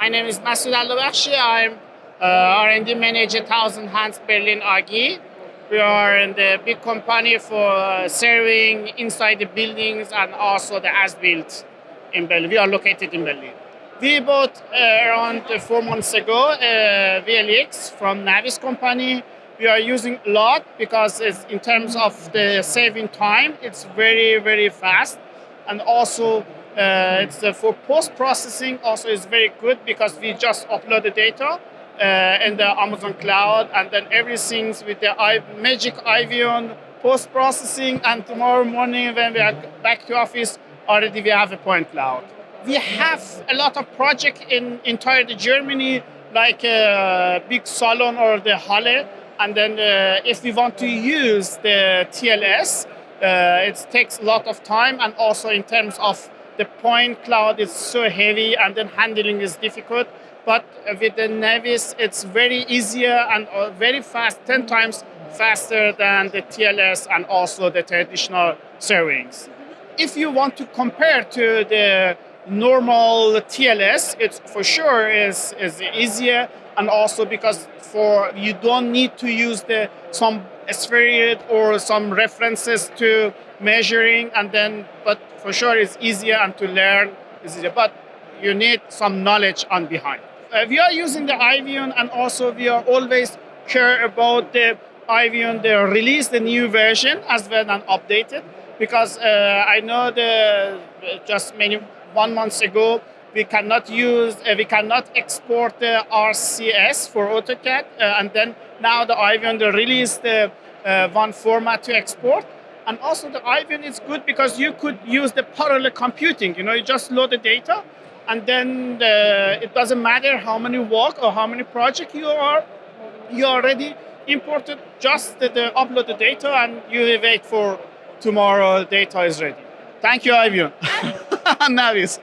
My name is Masoud Allahbakhshi. I'm R&D Manager 1000Hands Berlin AG. We are in the big company for serving inside the buildings and also the as-built in Berlin. We are located in Berlin. We bought around 4 months ago VLX from NavVis company. We are using a lot because it's, in terms of the saving time, it's very, very fast. And also it's for post-processing also is very good because we just upload the data in the Amazon cloud, and then everything's with the Magic IVION post-processing, and tomorrow morning when we are back to office, already we have a point cloud. We have a lot of projects in entire Germany, like a big salon or the Halle, and then if we want to use the TLS, it takes a lot of time, and also in terms of the point cloud is so heavy and then handling is difficult. But with the NavVis, it's very easier and very fast, 10 times faster than the TLS and also the traditional servings. If you want to compare to the normal TLS, it's for sure is easier, and also because you don't need to use some sphere or some references to measuring, and then but for sure it's easier, and to learn is easier, but you need some knowledge on behind. We are using the IVION, and also we are always care about the IVION. They release the new version as well and updated, because I know just 1 month ago we cannot export the RCS for AutoCAD, and then now the IVION they released the one format to export. And also the IVION is good because you could use the parallel computing. You just load the data, and then it doesn't matter how many work or how many projects you already imported. Just upload the data, and you wait for tomorrow. Data is ready. Thank you, IVION. NavVis.